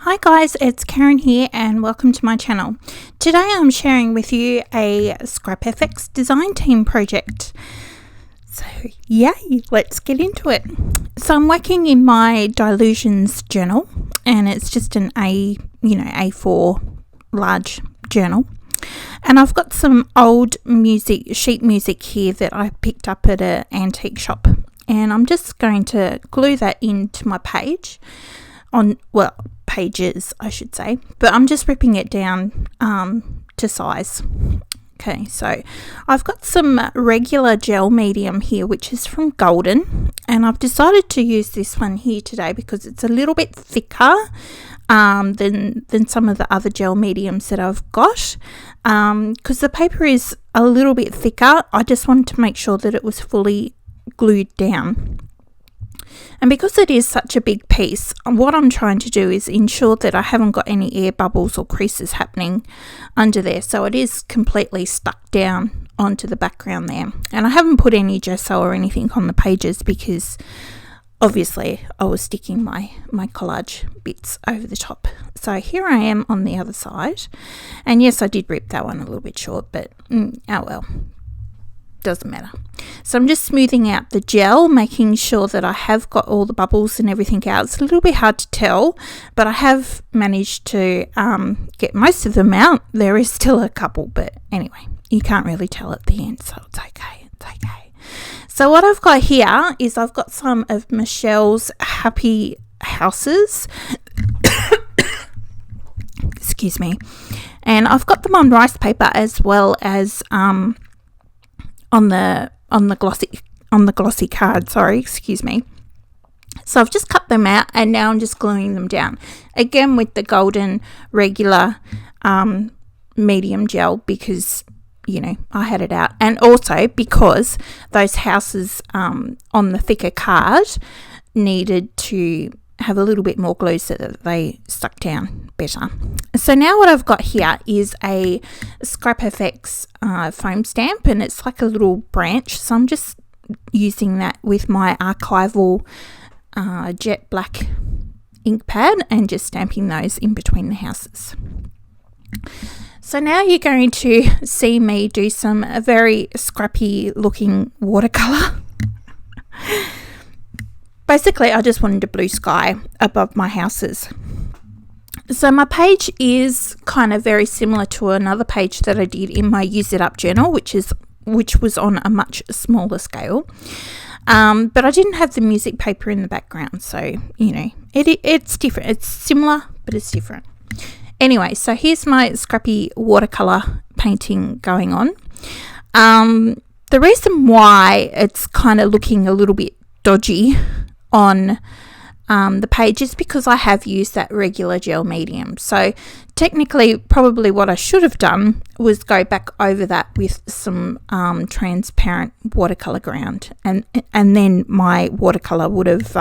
Hi guys, it's Karen here and welcome to my channel. Today I'm sharing with you a Scrap FX design team project. So yay, let's get into it. So I'm working in my Dylusions journal and it's just an A4 large journal. And I've got some old sheet music here that I picked up at an antique shop. And I'm just going to glue that into my page pages I should say, but I'm just ripping it down to size. Okay, so I've got some regular gel medium here which is from Golden, and I've decided to use this one here today because it's a little bit thicker than some of the other gel mediums that I've got, because the paper is a little bit thicker. I just wanted to make sure that it was fully glued down. And because it is such a big piece, what I'm trying to do is ensure that I haven't got any air bubbles or creases happening under there. So it is completely stuck down onto the background there. And I haven't put any gesso or anything on the pages because obviously I was sticking my collage bits over the top. So here I am on the other side. And yes, I did rip that one a little bit short, but oh well. Doesn't matter. So I'm just smoothing out the gel, making sure that I have got all the bubbles and everything out. It's a little bit hard to tell, but I have managed to get most of them out. There is still a couple, but anyway, you can't really tell at the end, so it's okay. So what I've got here is I've got some of Michelle's Happy Houses. Excuse me. And I've got them on rice paper as well as on the glossy card, excuse me. So I've just cut them out and now I'm just gluing them down again with the Golden regular medium gel because I had it out, and also because those houses on the thicker card needed to have a little bit more glue so that they stuck down better. So now what I've got here is a Scrap FX foam stamp, and it's like a little branch, so I'm just using that with my archival jet black ink pad and just stamping those in between the houses. So now you're going to see me do some very scrappy looking watercolour. Basically, I just wanted a blue sky above my houses. So my page is kind of very similar to another page that I did in my Use It Up journal, which was on a much smaller scale. But I didn't have the music paper in the background, so it's different. It's similar, but it's different. Anyway, so here's my scrappy watercolour painting going on. The reason why it's kind of looking a little bit dodgy on the page is because I have used that regular gel medium. So technically probably what I should have done was go back over that with some transparent watercolor ground, and then my watercolor would have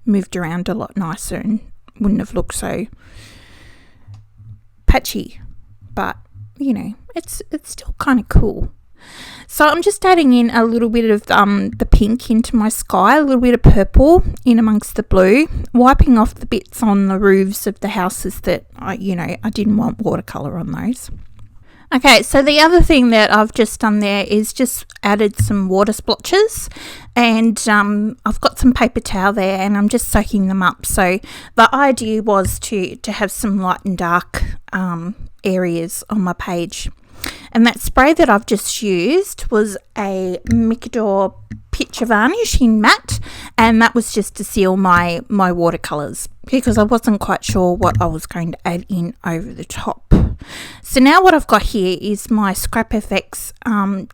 moved around a lot nicer and wouldn't have looked so patchy, but it's still kind of cool. So I'm just adding in a little bit of the pink into my sky, a little bit of purple in amongst the blue, wiping off the bits on the roofs of the houses that I didn't want watercolour on those. Okay, so the other thing that I've just done there is just added some water splotches, and I've got some paper towel there and I'm just soaking them up. So the idea was to have some light and dark areas on my page. And that spray that I've just used was a Micador Picture Varnish in matte, and that was just to seal my watercolours because I wasn't quite sure what I was going to add in over the top. So now what I've got here is my Scrap FX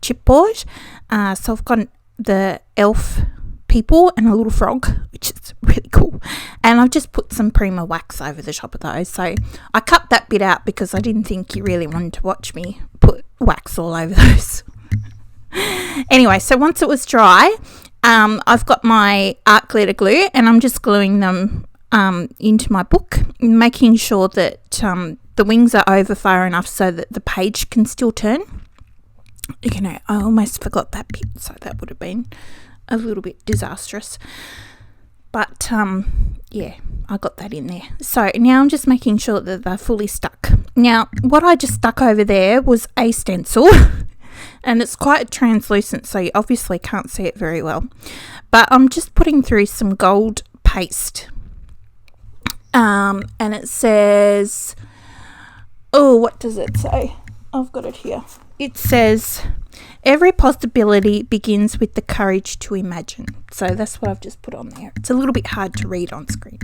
chipboard. So I've got the elf people and a little frog, which is really cool, and I've just put some Prima wax over the top of those. So I cut that bit out because I didn't think you really wanted to watch me put wax all over those. Anyway, so once it was dry, I've got my art glitter glue and I'm just gluing them into my book, making sure that the wings are over far enough so that the page can still turn. I almost forgot that bit, so that would have been a little bit disastrous. But yeah, I got that in there. So now I'm just making sure that they're fully stuck. Now what I just stuck over there was a stencil and it's quite translucent, so you obviously can't see it very well, but I'm just putting through some gold paste, and it says, oh, what does it say? I've got it here. It says, every possibility begins with the courage to imagine. So that's what I've just put on there. It's a little bit hard to read on screen,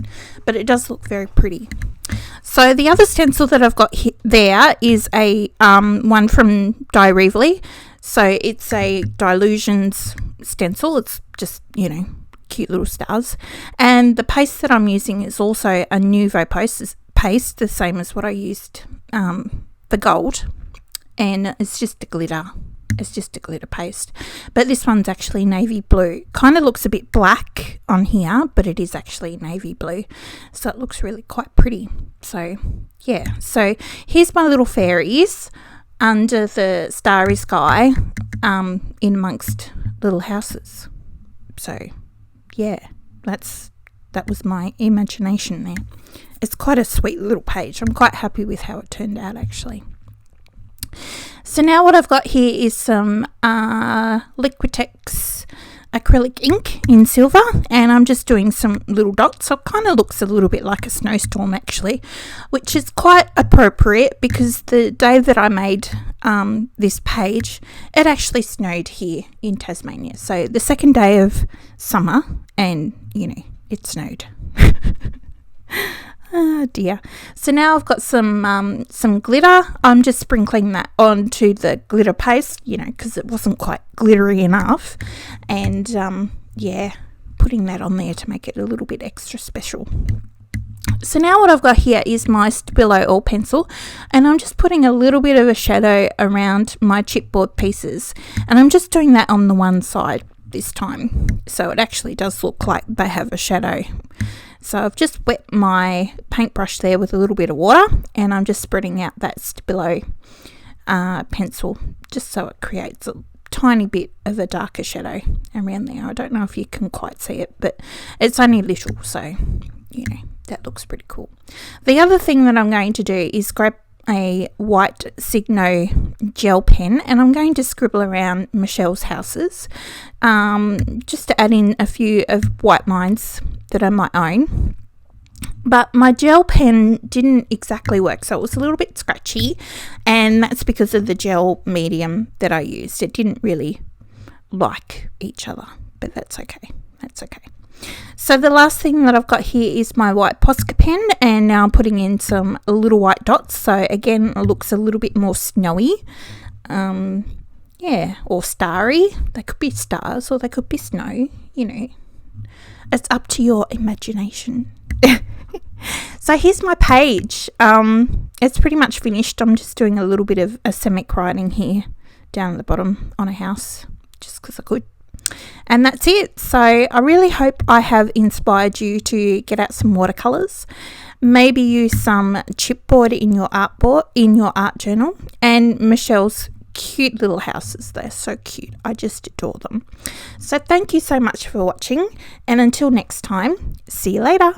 but it does look very pretty. So the other stencil that I've got there is a one from Dylusions. So it's a Dylusions stencil. It's just, you know, cute little stars. And the paste that I'm using is also a Nuvo paste, the same as what I used for gold. And it's just a glitter. It's just a glitter paste. But this one's actually navy blue. Kind of looks a bit black on here, but it is actually navy blue. So it looks really quite pretty. So, yeah. So here's my little fairies under the starry sky in amongst little houses. So, yeah. That was my imagination there. It's quite a sweet little page. I'm quite happy with how it turned out, actually. So now what I've got here is some Liquitex acrylic ink in silver, and I'm just doing some little dots. So it kind of looks a little bit like a snowstorm, actually, which is quite appropriate because the day that I made this page, it actually snowed here in Tasmania. So the second day of summer, and you know, it snowed. Oh dear. So now I've got some glitter. I'm just sprinkling that onto the glitter paste, you know, because it wasn't quite glittery enough. And yeah, putting that on there to make it a little bit extra special. So now what I've got here is my Stabilo All pencil, and I'm just putting a little bit of a shadow around my chipboard pieces, and I'm just doing that on the one side this time, so it actually does look like they have a shadow. So I've just wet my paintbrush there with a little bit of water, and I'm just spreading out that Stabilo pencil just so it creates a tiny bit of a darker shadow around there. I don't know if you can quite see it, but it's only little, so you know, that looks pretty cool. The other thing that I'm going to do is grab a white Signo gel pen, and I'm going to scribble around Michelle's houses just to add in a few of white lines that are my own. But my gel pen didn't exactly work, so it was a little bit scratchy, and that's because of the gel medium that I used. It didn't really like each other, but that's okay. That's okay. So the last thing that I've got here is my white Posca pen, and now I'm putting in some little white dots. So again, it looks a little bit more snowy, yeah, or starry. They could be stars or they could be snow, you know. It's up to your imagination. So here's my page. It's pretty much finished. I'm just doing a little bit of acrylic writing here down at the bottom on a house, just because I could. And that's it. So I really hope I have inspired you to get out some watercolors, maybe use some chipboard in your art journal, and Michelle's cute little houses. They're so cute. I just adore them. So thank you so much for watching, and until next time, see you later.